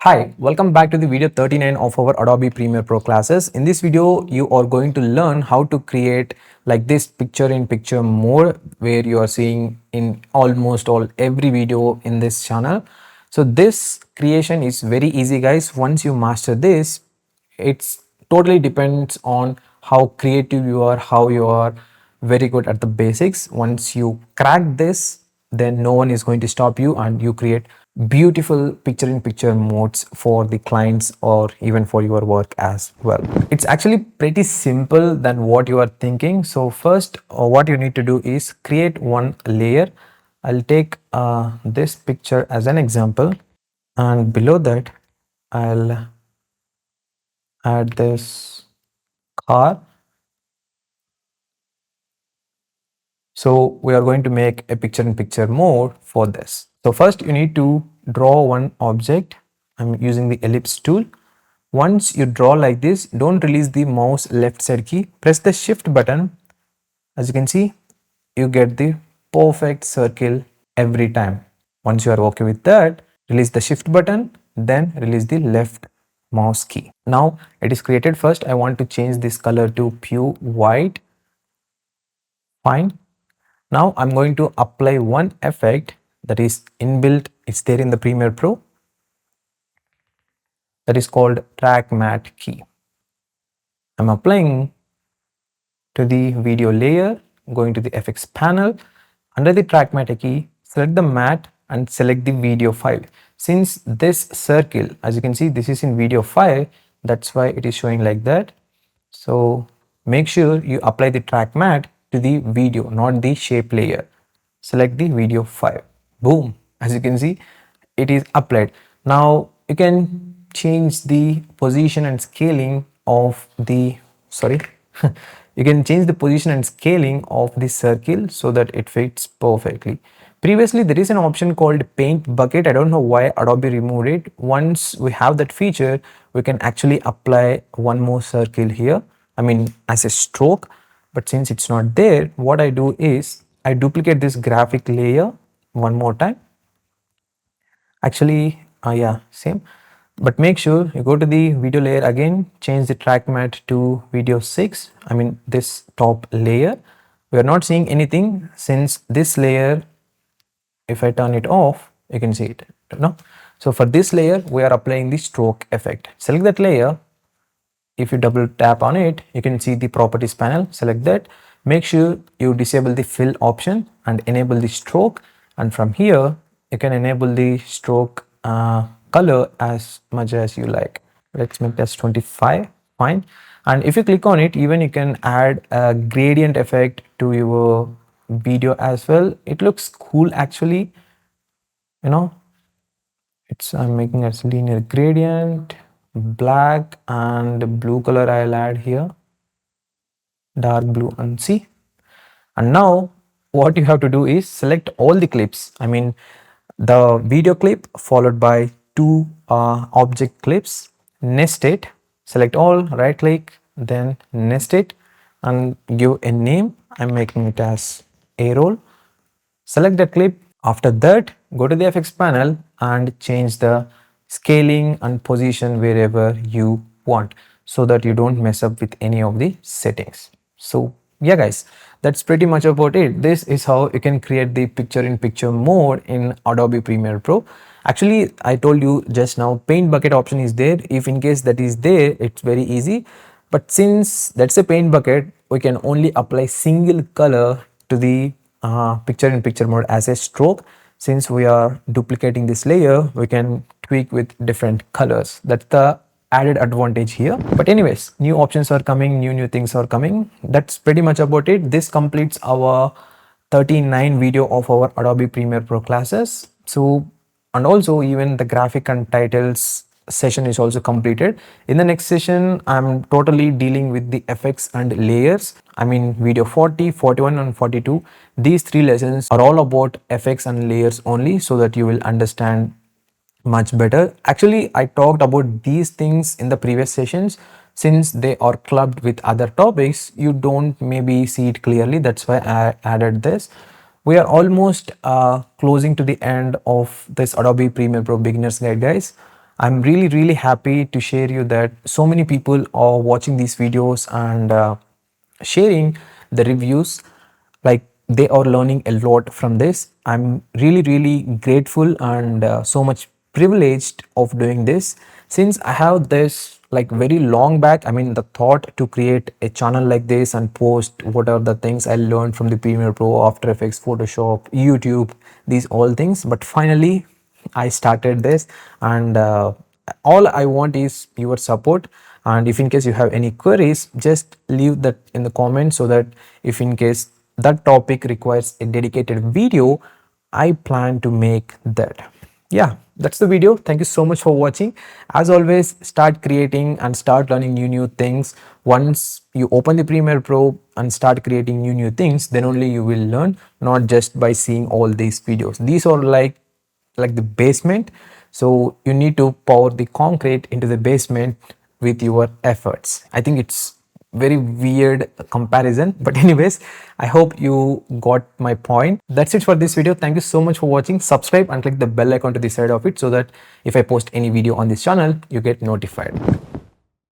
Hi, welcome back to the video 39 of our Adobe Premiere Pro classes. In this video, you are going to learn how to create like this picture-in-picture mode where you are seeing in almost every video in this channel. So this creation is very easy, guys. Once you master this, it's totally depends on how creative you are, how you are very good at the basics. Once you crack this, then no one is going to stop you and you create beautiful picture in picture modes for the clients or even for your work as well. It's actually pretty simple than what you are thinking. So first what you need to do is create one layer. I'll take this picture as an example, and below that I'll add this car. So we are going to make a picture in picture mode for this. So first you need to draw one object. I'm using the ellipse tool. Once you draw like this, don't release the mouse left side key. Press the shift button. As you can see, you get the perfect circle every time. Once you are okay with that, release the shift button, then release the left mouse key. Now it is created. First I want to change this color to pure white. Fine. Now I'm going to apply one effect that is inbuilt. It's there in the Premiere Pro, that is called track matte key. I'm applying to the video layer, going to the FX panel. Under the track matte key, select the matte and select the video file. Since this circle, as you can see, this is in video file, that's why it is showing like that. So make sure you apply the track matte to the video, not the shape layer. Select the video file. Boom, as you can see, it is applied. Now you can change the position and scaling of the you can change the position and scaling of the circle so that it fits perfectly. Previously there is an option called paint bucket. I don't know why Adobe removed it. Once we have that feature, we can actually apply one more circle here, I mean as a stroke. But since it's not there, what I do is I duplicate this graphic layer one more time. Actually yeah, same, but make sure you go to the video layer again, change the track matte to video 6, I mean this top layer. We are not seeing anything since this layer, if I turn it off, you can see it, no? So for this layer we are applying the stroke effect. Select that layer. If you double tap on it, you can see the properties panel. Select that. Make sure you disable the fill option and enable the stroke, and from here you can enable the stroke color as much as you like. Let's make this 25. Fine. And if you click on it, even you can add a gradient effect to your video as well. It looks cool actually, you know. It's I'm making a linear gradient, black and blue color. I'll add here, dark blue, and see. And now what you have to do is select all the clips, I mean the video clip followed by two object clips, nest it, select all, right click, then nest it and give a name. I'm making it as a roll. Select the clip. After that, go to the FX panel and change the scaling and position wherever you want so that you don't mess up with any of the settings. So yeah guys, that's pretty much about it. This is how you can create the picture in picture mode in Adobe Premiere Pro. Actually, I told you just now, paint bucket option is there. If in case that is there, it's very easy. But since that's a paint bucket, we can only apply single color to the picture in picture mode as a stroke. Since we are duplicating this layer, we can tweak with different colors. That's the added advantage here. But anyways, new options are coming, new things are coming. That's pretty much about it. This completes our 39 video of our Adobe Premiere Pro classes. So, and also even the graphic and titles session is also completed. In the next session, I'm totally dealing with the effects and layers. I mean video 40, 41 and 42. These three lessons are all about effects and layers only, so that you will understand much better. Actually, I talked about these things in the previous sessions. Since they are clubbed with other topics, you don't maybe see it clearly. That's why I added this. We are almost closing to the end of this Adobe Premiere Pro beginners guide, guys. I'm really happy to share you that so many people are watching these videos and sharing the reviews, like they are learning a lot from this. I'm really grateful and so much privileged of doing this, since I have this like very long back, I mean the thought to create a channel like this and post what are the things I learned from the Premiere Pro, After Effects, Photoshop, YouTube, these all things. But finally I started this, and all I want is your support. And if in case you have any queries, just leave that in the comments, so that if in case that topic requires a dedicated video, I plan to make that. Yeah, that's the video. Thank you so much for watching. As always, start creating and start learning new things. Once you open the Premiere Pro and start creating new things, then only you will learn, not just by seeing all these videos. These are like the basement, so you need to pour the concrete into the basement with your efforts. I think it's very weird comparison, but anyways, I hope you got my point. That's it for this video. Thank you so much for watching. Subscribe and click the bell icon to the side of it, so that if I post any video on this channel, you get notified.